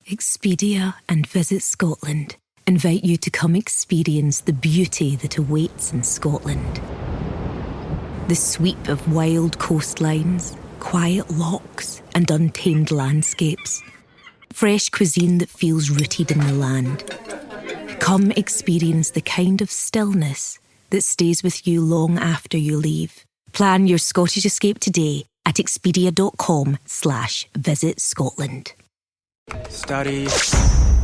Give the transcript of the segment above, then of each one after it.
Expedia and Visit Scotland invite you to come experience the beauty that awaits in Scotland. The sweep of wild coastlines, quiet lochs, and untamed landscapes. Fresh cuisine that feels rooted in the land. Come experience the kind of stillness that stays with you long after you leave. Plan your Scottish escape today at expedia.com/Visit Scotland. Study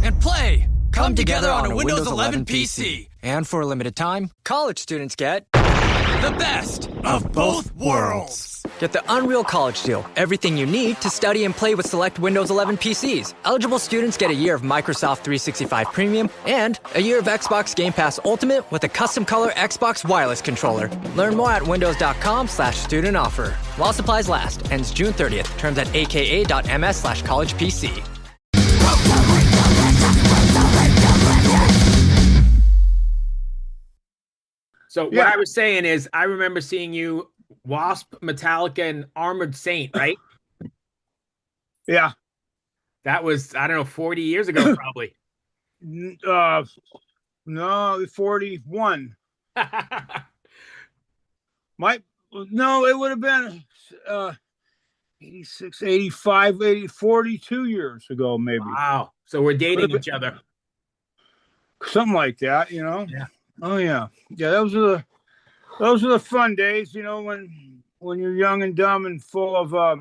and play come together on a Windows 11 PC. And for a limited time, college students get the best of both worlds. Get the Unreal College Deal. Everything you need to study and play with select Windows 11 PCs. Eligible students get a year of Microsoft 365 Premium and a year of Xbox Game Pass Ultimate with a custom color Xbox wireless controller. Learn more at windows.com/student offer. While supplies last. Ends June 30th. Terms at aka.ms/collegepc. So what I was saying is, I remember seeing you Wasp, Metallica, and Armored Saint, right? Yeah. That was, I don't know, 40 years ago, probably. No, 41. No, it would have been 86, 85, 80, 42 years ago, maybe. Wow. So we're dating each other. Something like that, you know? Yeah. Oh yeah. Yeah, those are the fun days, you know, when you're young and dumb and full of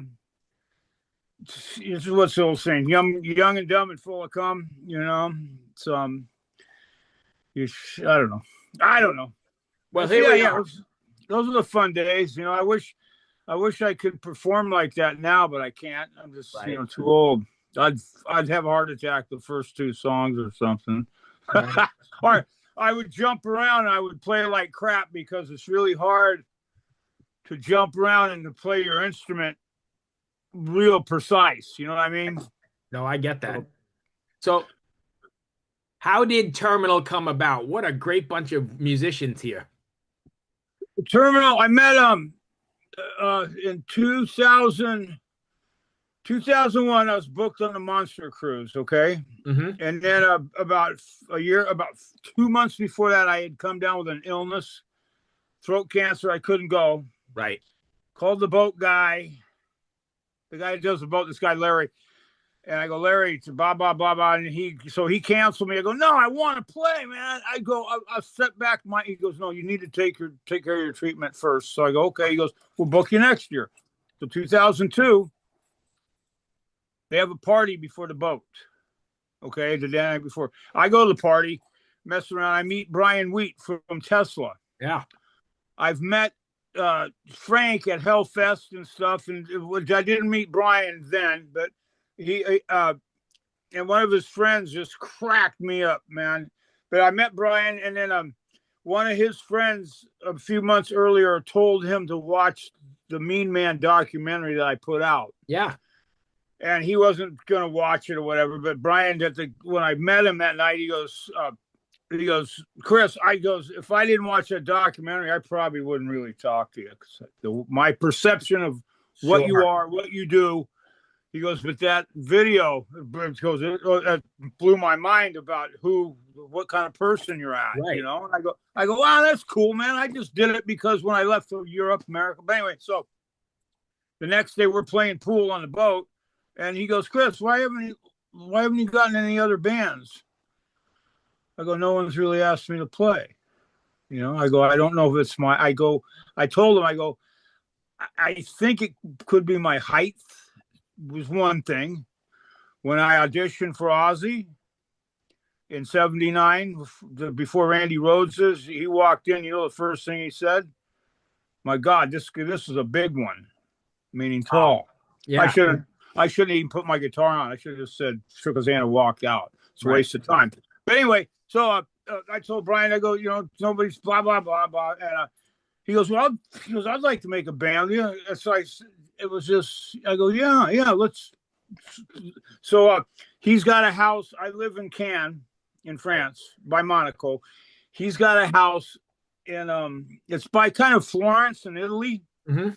this is what's the old saying, young and dumb and full of cum, you know. It's I don't know. Well, here we are. Those are the fun days, you know. I wish I could perform like that now, but I can't. I'm just too old. I'd have a heart attack the first two songs or something. Right. Or I would jump around and I would play like crap because it's really hard to jump around and to play your instrument real precise. You know what I mean? No, I get that. So how did T3rminal come about? What a great bunch of musicians here. T3rminal, I met in 2001, I was booked on the Monster Cruise, okay? Mm-hmm. And then about 2 months before that, I had come down with an illness, throat cancer. I couldn't go. Right. Called the boat guy, the guy that does the boat, this guy, Larry. And I go, Larry, it's blah, blah, blah, blah. And he canceled me. I go, no, I want to play, man. I go, I'll set back he goes, no, you need to take care of your treatment first. So I go, okay. He goes, we'll book you next year. So 2002. They have a party before the boat. Okay, the day night before. I go to the party, mess around. I meet Brian Wheat from Tesla. Yeah. I've met Frank at Hellfest and stuff, and I didn't meet Brian then, but he and one of his friends just cracked me up, man. But I met Brian, and then one of his friends a few months earlier told him to watch the Mean Man documentary that I put out. Yeah. And he wasn't going to watch it or whatever. But Brian, when I met him that night, he goes, Chris, if I didn't watch that documentary, I probably wouldn't really talk to you. My perception of what you are, what you do, he goes, but that video, it blew my mind about what kind of person you're at, right. You know? And I go, wow, that's cool, man. I just did it because when I left for Europe, America. But anyway, so the next day we're playing pool on the boat. And he goes, Chris, why haven't you gotten any other bands? I go, no one's really asked me to play. You know, I go, I don't know if it's I told him, I think it could be my height was one thing. When I auditioned for Ozzy in 79, before Randy Rhoads, he walked in, you know, the first thing he said, my God, this is a big one, meaning tall. Yeah. I shouldn't even put my guitar on. I should have just shook his hand and walked out. It's a waste of time. But anyway, so I told Brian, I go, you know, nobody's blah, blah, blah, blah. And he goes, well, I'd like to make a band. Yeah. So I go, yeah, let's. So he's got a house. I live in Cannes in France by Monaco. He's got a house in, it's by kind of Florence in Italy. Mm-hmm.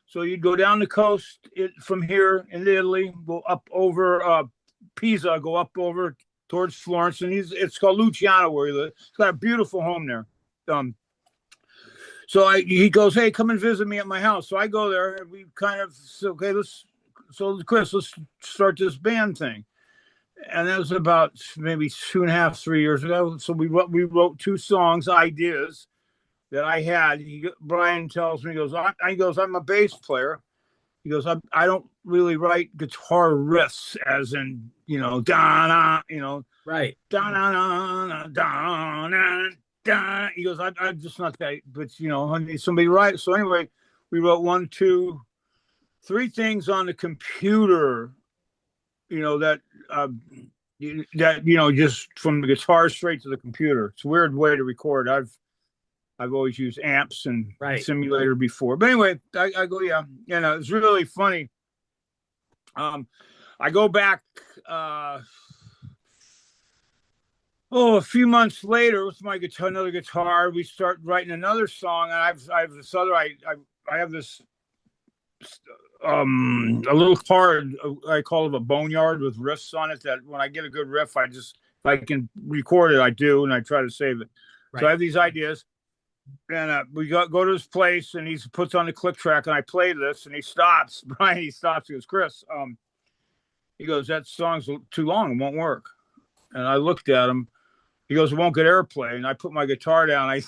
So you'd go down the coast from here in Italy, go up over Pisa. I go up over towards Florence, and it's called Luciano where he lives. He's got a beautiful home there. So he goes, hey, come and visit me at my house. So I go there, and we kind of so Chris, let's start this band thing. And that was about maybe 2.5, 3 years ago. So we wrote 2 songs, ideas that I had. Brian tells me, he goes, I'm a bass player. He goes, I don't really write guitar riffs, as in, da, right, da, da. He goes, I'm just not that, but I need somebody to write. So anyway, we wrote 1, 2, 3 things on the computer, that just from the guitar straight to the computer. It's a weird way to record. I've always used amps and simulator before, but anyway, I go, yeah, it's really funny. I go back, a few months later with my guitar, another guitar, we start writing another song, and I have this a little card I call it a boneyard with riffs on it, that when I get a good riff, if I can record it, I do, and I try to save it. Right. So I have these ideas, and we go to his place, and he puts on the click track, and I play this, and he stops. Brian, he stops. He goes, Chris, he goes, that song's too long. It won't work. And I looked at him. He goes, it won't get airplay. And I put my guitar down. I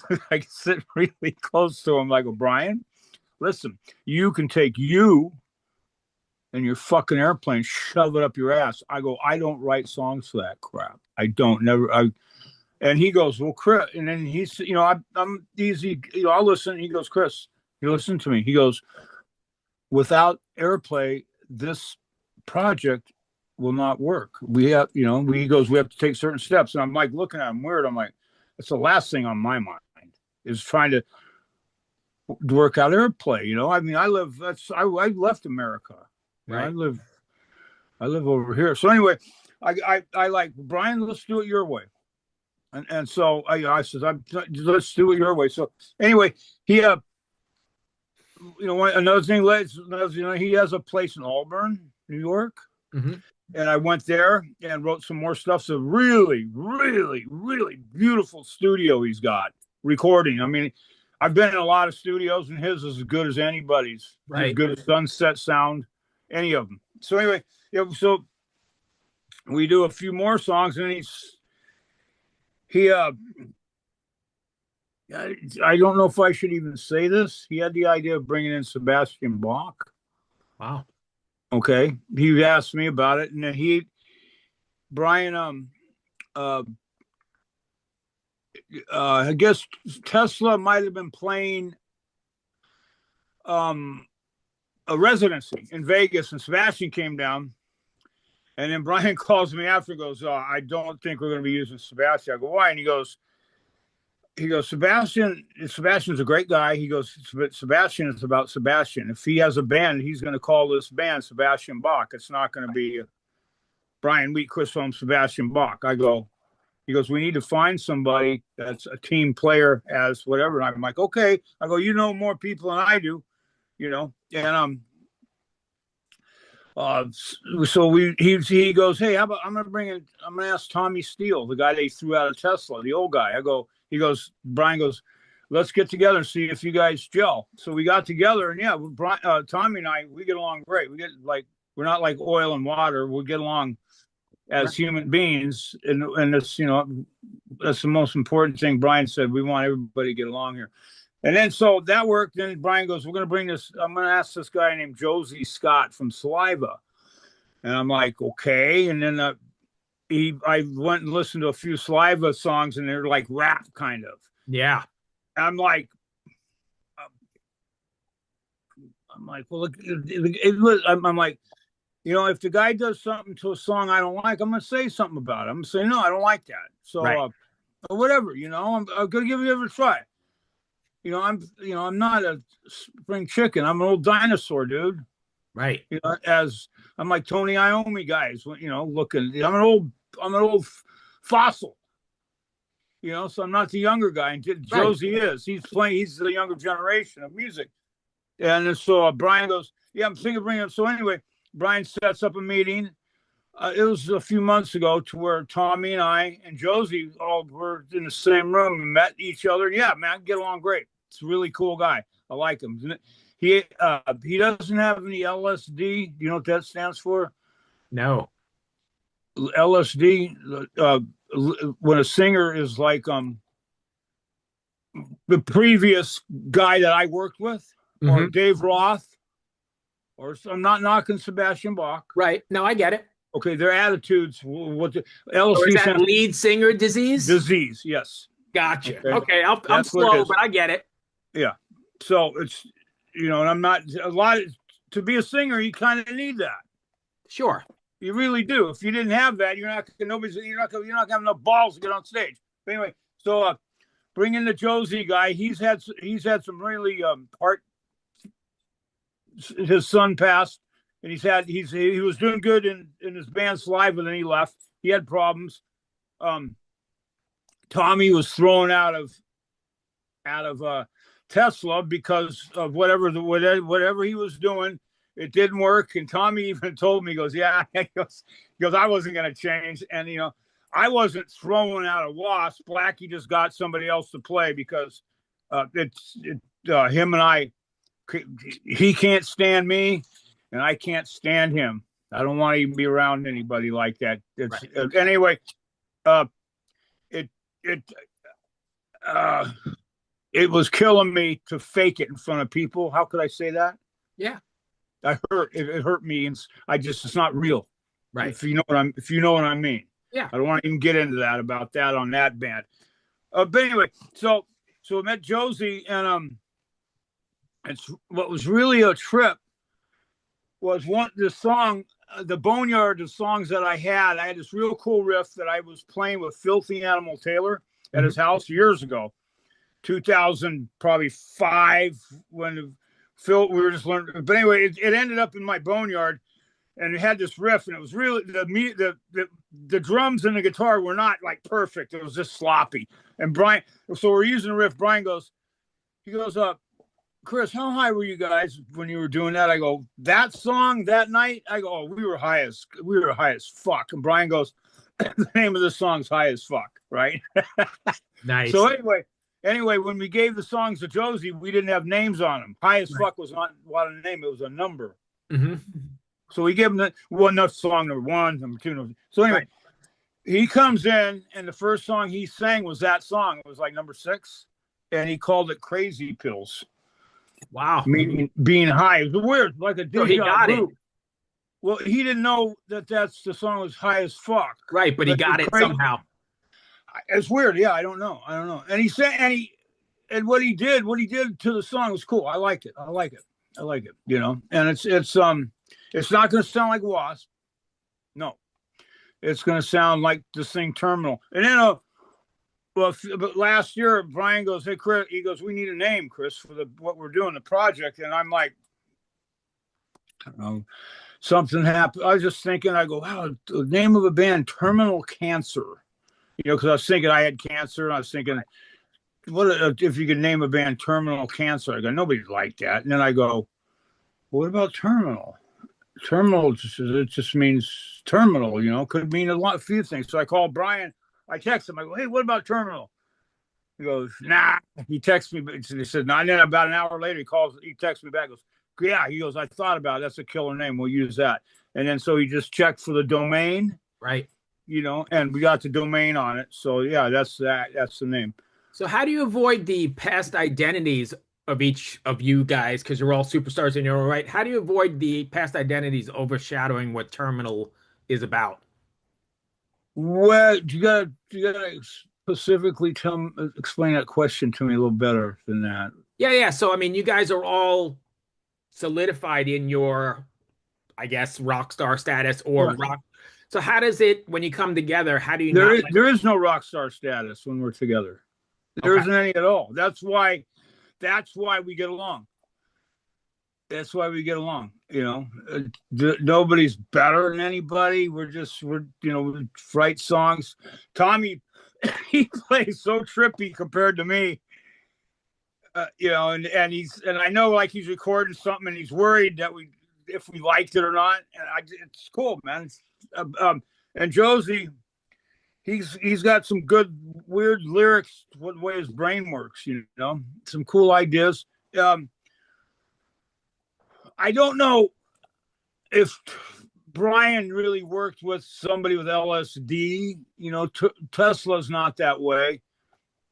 sit really close to him. I go, Brian, listen, you can take you and your fucking airplane, shove it up your ass. I go, I don't write songs for that crap. I don't, never. And he goes, well, Chris, and then he's, I'm easy, I'll listen. He goes, Chris, you listen to me. He goes, without airplay, this project will not work. We have, we have to take certain steps. And I'm like looking at him weird. I'm like, that's the last thing on my mind is trying to work out airplay. I mean, I left America. Right. I live over here. So anyway, I like, Brian, let's do it your way. And so I said, let's do it your way. So anyway, he, another thing, he has a place in Auburn, New York. Mm-hmm. And I went there and wrote some more stuff. So really, really, really beautiful studio he's got recording. I mean, I've been in a lot of studios, and his is as good as anybody's. Right. As good as Sunset Sound, any of them. So anyway, so we do a few more songs, and I don't know if I should even say this. He had the idea of bringing in Sebastian Bach. Wow. Okay. He asked me about it, and then Brian, I guess Tesla might have been playing a residency in Vegas, and Sebastian came down, and then Brian calls me after and goes, I don't think we're going to be using Sebastian. I go, why? And he goes, Sebastian's a great guy. He goes, but Sebastian is about Sebastian. If he has a band, he's going to call this band Sebastian Bach. It's not going to be Brian Wheat, Chris Holmes, Sebastian Bach. He goes, we need to find somebody that's a team player as whatever. And I'm like, okay. I go, more people than I do, and so he goes, hey, how about I'm going to ask Tommy Steele, the guy they threw out of Tesla, the old guy. Brian goes, let's get together and see if you guys gel. So we got together, and Tommy and I, we get along great. We're not like oil and water. We get along as human beings. And it's, that's the most important thing. Brian said, we want everybody to get along here. And then, so that worked. Then Brian goes, I'm going to ask this guy named Josie Scott from Saliva. And I'm like, okay. And then, I went and listened to a few Saliva songs, and they're like rap kind of. Yeah. I'm like, well, I'm like, if the guy does something to a song I don't like, I'm going to say something about it. I'm going to say, no, I don't like that. So, whatever, I'm going to give it a try. I'm not a spring chicken. I'm an old dinosaur, dude. Right. As I'm like Tony Iommi guys, looking, I'm an old fossil, so I'm not the younger guy. And Josie is. He's the younger generation of music. And so Brian goes, yeah, I'm thinking of bringing up. So anyway, Brian sets up a meeting. It was a few months ago to where Tommy and I and Josie all were in the same room and met each other. Yeah, man, get along great. It's a really cool guy. I like him. He doesn't have any LSD. Do you know what that stands for? No. LSD. When a singer is like the previous guy that I worked with, or Dave Roth, or I'm not knocking Sebastian Bach. Right. No, I get it. Okay, their attitudes. What the Or is LSD that lead singer disease? Disease, yes. Gotcha. Okay, I'm slow, but I get it. Yeah. So it's, and I'm not to be a singer. You kind of need that. Sure. You really do. If you didn't have that, you're not gonna have enough balls to get on stage. But anyway, so bring in the Josie guy. He's had some really his son passed, and he was doing good in his band Saliva, then he left. He had problems. Tommy was thrown out of Tesla because of whatever he was doing. It didn't work, and Tommy even told me, he goes, "Yeah," he goes, "I wasn't going to change," and I wasn't thrown out of Wasp. Blackie just got somebody else to play because him and I. He can't stand me, and I can't stand him. I don't want to even be around anybody like that. Anyway, it was killing me to fake it in front of people. How could I say that? Yeah, it hurt me, and it's not real. Right. If you know what I mean. Yeah. I don't want to even get into that about that on that band. But anyway, so I met Josie, and it's what was really a trip was the song, the Boneyard of songs that I had. I had this real cool riff that I was playing with Filthy Animal Taylor at his house years ago, 2000 probably 5 when Phil we were just learning. But anyway, it ended up in my Boneyard, and it had this riff, and it was really the drums and the guitar were not like perfect. It was just sloppy. And Brian, so we're using the riff. Brian goes, Chris, how high were you guys when you were doing that? I go, that song that night? I go, we were high as fuck. And Brian goes, the name of the song's High as Fuck, right? Nice. So anyway, when we gave the songs to Josie, we didn't have names on them. High as Fuck was not a name, it was a number. Mm-hmm. So we gave him enough song number 1, number 2, number 3. So anyway, he comes in, and the first song he sang was that song. It was like number 6, and he called it Crazy Pills. Wow. Meaning being high. It was weird, like a So he got it. Well, he didn't know that's the song was High as Fuck. Right, but he got it somehow. It's weird. Yeah, I don't know. And he said, and what he did to the song was cool. I like it. And it's not going to sound like Wasp. No, it's going to sound like this thing Terminal. And then but last year, Brian goes, "Hey, Chris," he goes, "We need a name, Chris, for what we're doing, the project." And I'm like, I don't know, something happened. I was just thinking, I go, wow, the name of a band, Terminal Cancer. Because I was thinking I had cancer, and I was thinking, what if you could name a band Terminal Cancer? I go, nobody'd like that. And then I go, what about Terminal? Terminal, it just means terminal, could mean a few things. So I called Brian. I text him. I go, hey, what about Terminal? He goes, nah. He texts me. He said, nah. And then about an hour later, he texts me back. Goes, yeah. He goes, I thought about it. That's a killer name. We'll use that. And then so he just checked for the domain. Right. And we got the domain on it. So yeah, that's that. That's the name. So how do you avoid the past identities of each of you guys? Because you're all superstars in your own right. How do you avoid the past identities overshadowing what Terminal is about? Well, you gotta specifically explain that question to me a little better than that. Yeah. So you guys are all solidified in your, I guess, rock star status or rock. So how does it, when you come together, how do you there is no rock star status when we're together. There isn't any at all. That's why we get along. That's why we get along. Nobody's better than anybody. We write songs. Tommy, he plays so trippy compared to me. And I know like he's recording something and he's worried that if we liked it or not. And it's cool, man. And Josie, he's got some good weird lyrics. What way his brain works, some cool ideas. I don't know if Brian really worked with somebody with LSD. Tesla's not that way.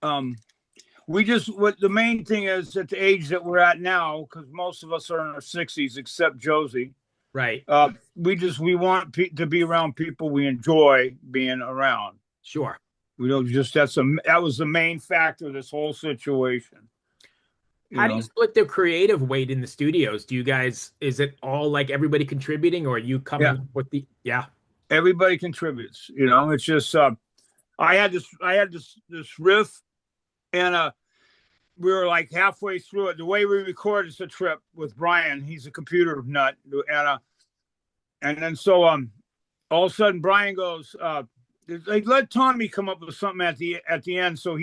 What the main thing is at the age that we're at now, because most of us are in our 60s except Josie. Right. We want to be around people we enjoy being around. Sure. We don't that was the main factor of this whole situation. How do you split the creative weight in the studios? Is it all like everybody contributing, or are you coming with everybody contributes, it's just, I had this riff, and we were like halfway through it. The way we record is a trip with Brian. He's a computer nut. And then so, all of a sudden Brian goes, they let Tommy come up with something at the end. So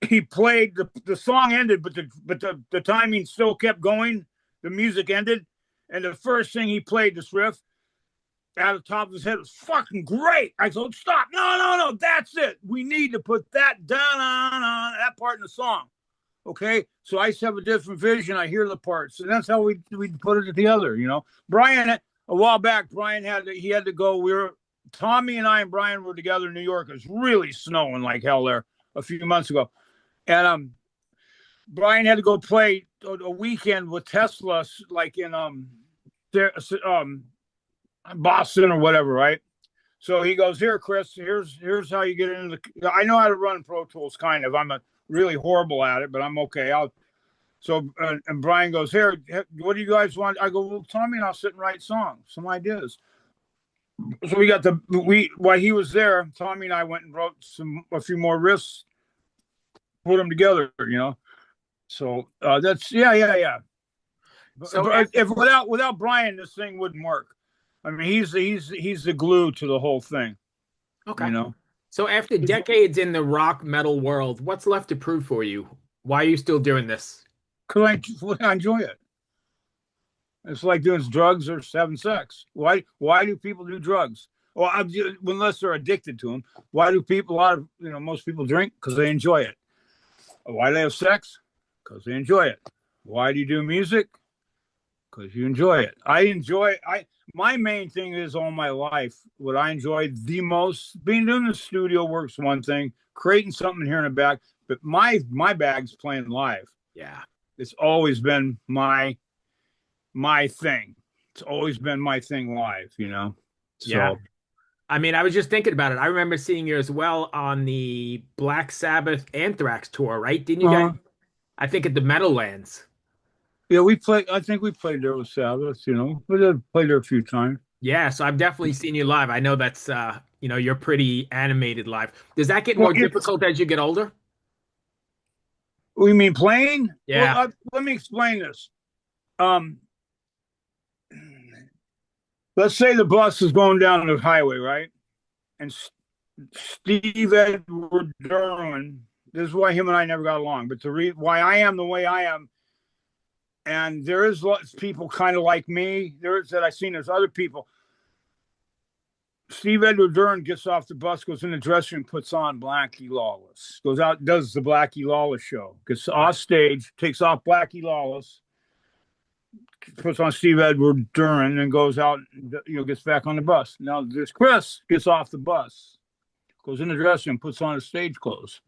he played the song ended, but the timing still kept going. The music ended, and the first thing he played, this riff out of the top of his head, was fucking great. I said, stop, no, that's it. We need to put that down on that part in the song. Okay, so I just have a different vision. I hear the parts, and that's how we put it together. Brian, a while back, Brian had to go. Tommy and I and Brian were together in New York. It was really snowing like hell there a few months ago. And Brian had to go play a weekend with Tesla, like in Boston or whatever, right? So he goes, here, Chris, here's how you get into I know how to run Pro Tools, kind of. I'm really horrible at it, but I'm okay. And Brian goes, here, what do you guys want? I go, well, Tommy and I'll sit and write songs, some ideas. So while he was there, Tommy and I went and wrote a few more riffs, put them together, So that's So if without Brian, this thing wouldn't work. I mean, he's the glue to the whole thing. Okay. So after decades in the rock metal world, what's left to prove for you? Why are you still doing this? Because I enjoy it. It's like doing drugs or having sex. Why do people do drugs? Well, unless they're addicted to them. Why do most people drink? Because they enjoy it. Why do they have sex? Because they enjoy it. Why do you do music? Because you enjoy it. My main thing is all my life, what I enjoy the most, being in the studio work's one thing, creating something here in the back, but my bag's playing live. Yeah. It's always been my thing. It's always been my thing live, So. Yeah. I mean, I was just thinking about it. I remember seeing you as well on the Black Sabbath Anthrax tour, right? Didn't you guys? I think at the Meadowlands. Yeah, I think we played there with Sabbath, We played there a few times. Yeah, so I've definitely seen you live. I know that's you're pretty animated live. Does that get more difficult as you get older? You mean playing? Yeah. Well, let me explain this. Let's say the bus is going down the highway, right? And Steve Edward Derwin, this is why him and I never got along, but why I am the way I am, and there is lots of people kind of like me. There's other people. Steve Edward Derwin gets off the bus, goes in the dressing room, puts on Blackie Lawless, goes out, does the Blackie Lawless show, gets off stage, takes off Blackie Lawless, puts on Steve Edward Derwin, and goes out, gets back on the bus. Now there's Chris, gets off the bus, goes in the dressing room, puts on his stage clothes.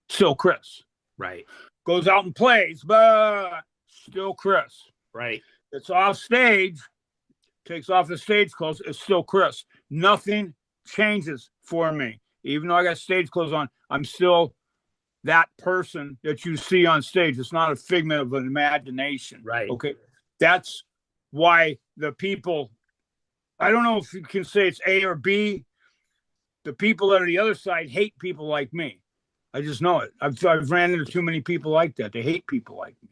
Still Chris. Right. Goes out and plays, but still Chris. Right. It's off stage, takes off the stage clothes, it's still Chris. Nothing changes for me. Even though I got stage clothes on, I'm still that person that you see on stage. It's not a figment of an imagination. Right. Okay. That's why the people, I don't know if you can say it's A or B. The people that are the other side hate people like me. I just know it. I've ran into too many people like that. They hate people like me.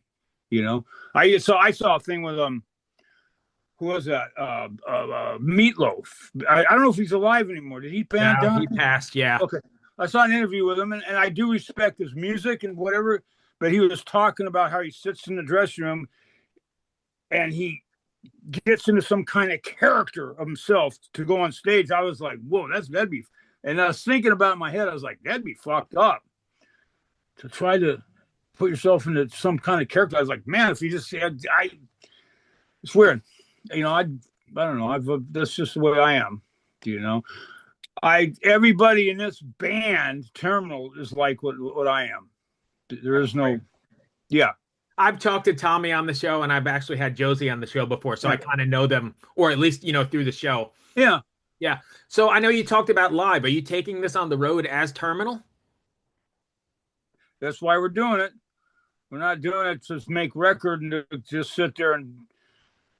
I saw a thing with who was that? Meatloaf. I don't know if he's alive anymore. Did he pass? No, he passed. Yeah. Okay. I saw an interview with him, and I do respect his music and whatever. But he was talking about how he sits in the dressing room, and he gets into some kind of character of himself to go on stage, I was like, whoa, that'd be. And I was thinking about it in my head, I was like, that'd be fucked up to try to put yourself into some kind of character. I was like, man, if you just, it's weird. I don't know. That's just the way I am. Everybody in this band, Terminal, is like what I am. There is no, yeah. I've talked to Tommy on the show, and I've actually had Josie on the show before, so I kind of know them, or at least, through the show. Yeah. Yeah. So I know you talked about live. Are you taking this on the road as Terminal? That's why we're doing it. We're not doing it to make record and to just sit there and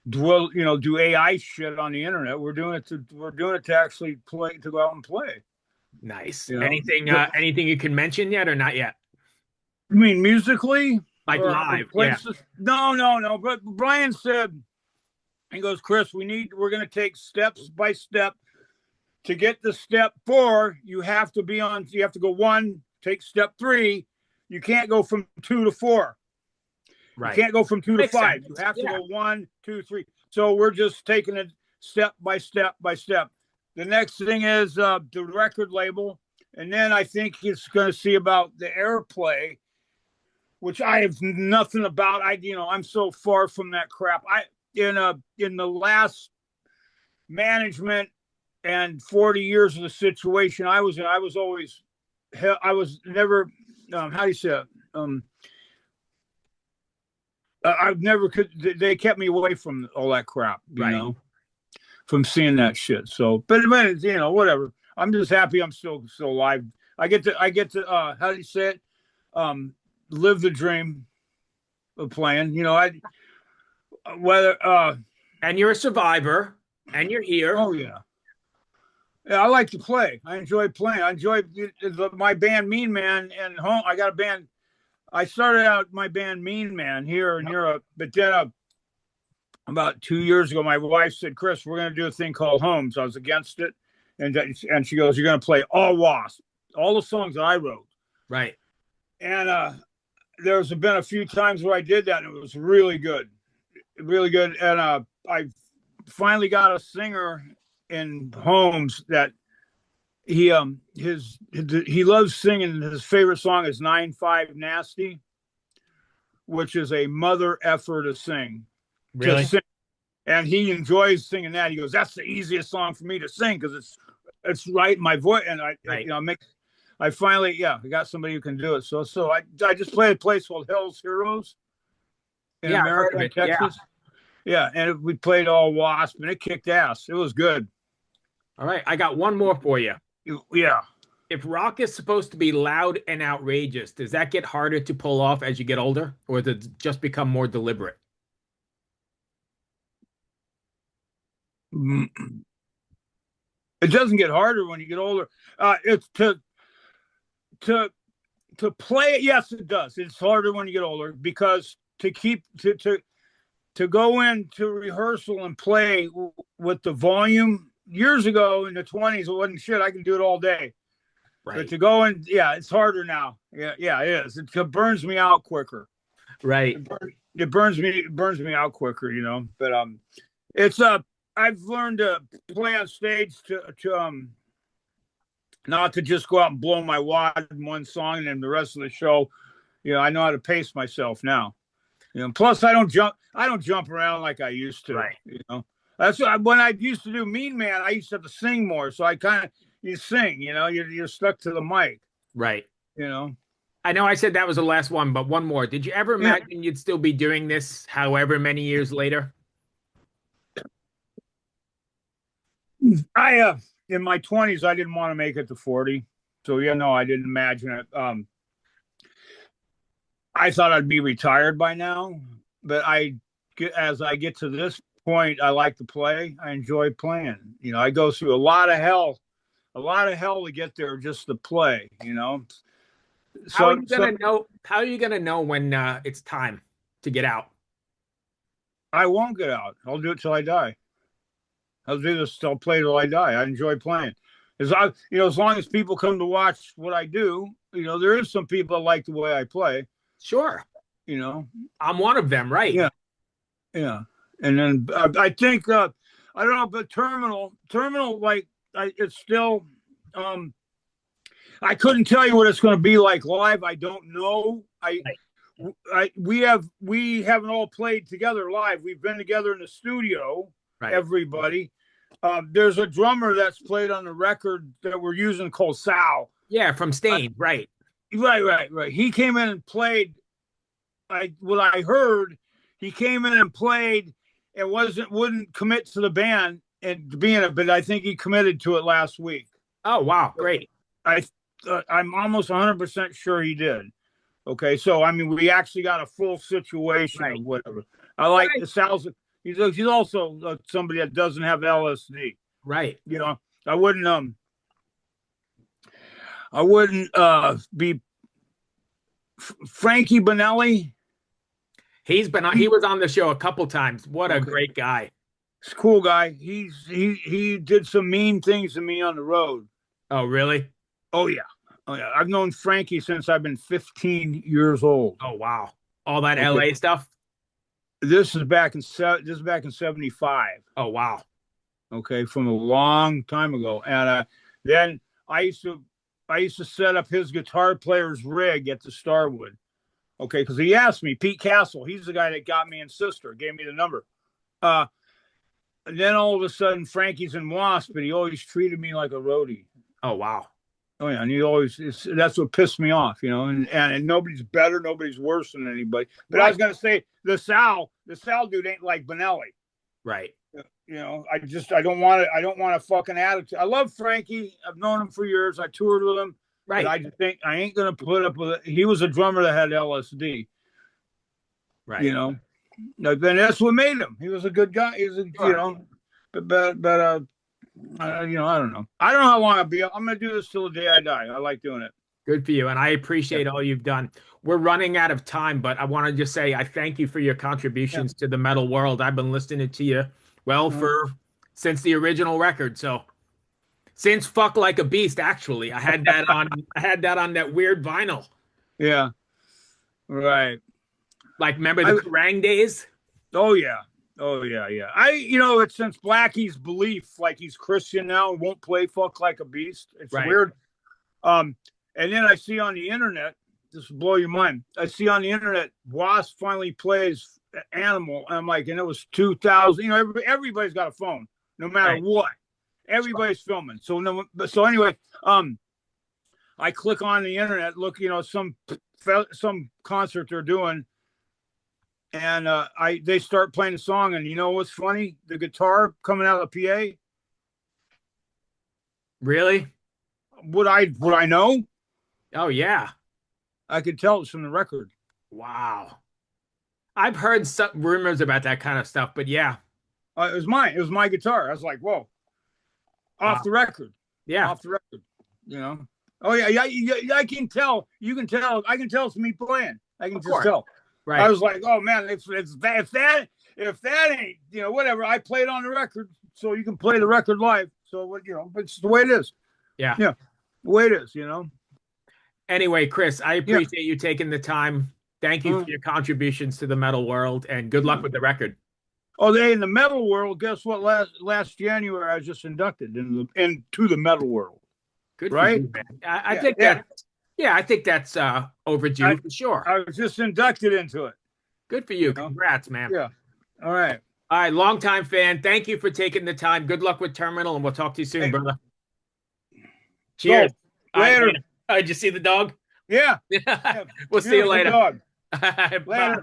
dwell, do AI shit on the internet. We're doing it to actually play, to go out and play. Nice. Anything you can mention yet or not yet? I mean, musically? Like live, places? Yeah. No. But Brian said, he goes, Chris, we're going to take steps by step. To get to step 4, you have to go 1, take step 3. You can't go from 2 to 4. Right. You can't go from 2 to 5. Sense. You have to go 1, 2, 3. So we're just taking it step by step by step. The next thing is the record label. And then I think he's going to see about the airplay, which I have nothing about. I'm so far from that crap. In the last management and 40 years of the situation I was in, I was never, how do you say it? I never could, they kept me away from all that crap, from seeing that shit. So, but whatever. I'm just happy I'm still alive. I get to, how do you say it? Live the dream of playing, and you're a survivor and you're here. Oh yeah. Yeah, I like to play. I enjoy playing. I enjoy my band Mean Man and home. I got a band. I started out my band Mean Man here in Europe, but then about 2 years ago, my wife said, Chris, we're going to do a thing called Holmes. I was against it. And she goes, you're going to play all Wasp, all the songs that I wrote. Right. And there's been a few times where I did that, and it was really good. Really good. And I finally got a singer in Holmes that he loves singing. His favorite song is 9-5 Nasty, which is a mother effer to sing. Really? And he enjoys singing that. He goes, that's the easiest song for me to sing because it's right in my voice. And I finally, I got somebody who can do it. So I just played a place called Hell's Heroes in America, Texas. Yeah, and we played all Wasp, and it kicked ass. It was good. All right, I got one more for you. Yeah. If rock is supposed to be loud and outrageous, does that get harder to pull off as you get older, or does it just become more deliberate? It doesn't get harder when you get older. It's to play it. Yes, it does. It's harder when you get older because to go into rehearsal and play with the volume. Years ago in the 20s, it wasn't shit. I can do it all day. Right. But to go in, it's harder now. Yeah, it is. It burns me out quicker. Right. It burns me out quicker, But it's I've learned to play on stage to not to just go out and blow my wad in one song and then the rest of the show. I know how to pace myself now. Plus I don't jump around like I used to. Right. That's when I used to do Mean Man. I used to have to sing more, so you sing. You're stuck to the mic. Right. I know I said that was the last one, but one more. Did you ever imagine you'd still be doing this, however many years later? I in my 20s, I didn't want to make it to 40, so I didn't imagine it. I thought I'd be retired by now, but as I get to this point, I like to play. I enjoy playing. I go through a lot of hell to get there just to play. How are you gonna know when it's time to get out? I won't get out. I'll do it till I die. I'll do this. I'll play till I die. I enjoy playing. As long as people come to watch what I do, there is some people that like the way I play. Sure. I'm one of them, right? Yeah. And then I think I don't know, but terminal like it's still. I couldn't tell you what it's going to be like live. I don't know. We haven't all played together live. We've been together in the studio. Right. Everybody. There's a drummer that's played on the record that we're using called Sal. Yeah, from Stain. Right. Right. He came in and played. What I heard, he came in and played and wouldn't commit to the band and to be in it, but I think he committed to it last week. Oh wow, great! I'm almost 100% sure he did. Okay, so I mean, we actually got a full situation of whatever. I like Sal's. He's also somebody that doesn't have LSD. Right. You know, I wouldn't be Frankie Bonelli. He was on the show a couple times. What a great guy. He's a cool guy. He did some mean things to me on the road. Oh, really? Oh yeah. I've known Frankie since I've been 15 years old. Oh wow. All that LA stuff? This is back in 75. Oh wow. Okay, from a long time ago. And then I used to set up his guitar player's rig at the Starwood. Okay, because he asked me, Pete Castle, he's the guy that got me in Sister, gave me the number. And then all of a sudden, Frankie's in Wasp, but he always treated me like a roadie. Oh, wow. Oh, yeah, and that's what pissed me off, you know, and nobody's better, nobody's worse than anybody. But I was going to say, the Sal dude ain't like Bonelli. Right. You know, I don't want a fucking attitude. I love Frankie. I've known him for years. I toured with him. Right. But I just think I ain't gonna put up with it. He was a drummer that had LSD. Right. You know, then that's what made him. He was a good guy. He was you know, but you know, I don't know. I don't know how long I'll be. I'm gonna do this till the day I die. I like doing it. Good for you, and I appreciate all you've done. We're running out of time, but I want to just say I thank you for your contributions to the metal world. I've been listening to you since the original record. So. Since Fuck Like a Beast, actually. I had that on that weird vinyl. Yeah. Right. Like, remember the Kerrang days? Oh yeah. It's since Blackie's belief, like he's Christian now and won't play Fuck Like a Beast. It's weird. And then I see on the internet, this will blow your mind. I see on the internet, Wasp finally plays Animal. And I'm like, and it was 2000. You know, everybody's got a phone, no matter what. Everybody's filming. So anyway, I click on the internet, look, you know, some concert they're doing, and they start playing a song, and you know what's funny? The guitar coming out of the PA. Really? Would I know? Oh yeah, I could tell it's from the record. Wow. I've heard some rumors about that kind of stuff, but yeah, it was mine. It was my guitar. I was like, whoa. Off the record. Yeah. Off the record. You know? Oh, yeah. I can tell. You can tell. I can tell it's me playing. I can just tell. Right. I was like, oh, man, if that ain't, you know, whatever. I played on the record, so you can play the record live. So, you know, it's the way it is. Yeah. Yeah. The way it is, you know? Anyway, Chris, I appreciate you taking the time. Thank you for your contributions to the metal world, and good luck with the record. Oh, in the metal world, guess what? Last January, I was just inducted into the metal world. Good, right? For you, man. I think that's overdue for sure. I was just inducted into it. Good for you. Congrats, man. Yeah. All right. Longtime fan. Thank you for taking the time. Good luck with T3rminal, and we'll talk to you soon, brother. Cheers. Later. Did you see the dog? Yeah. We'll see you later. Dog. Bye.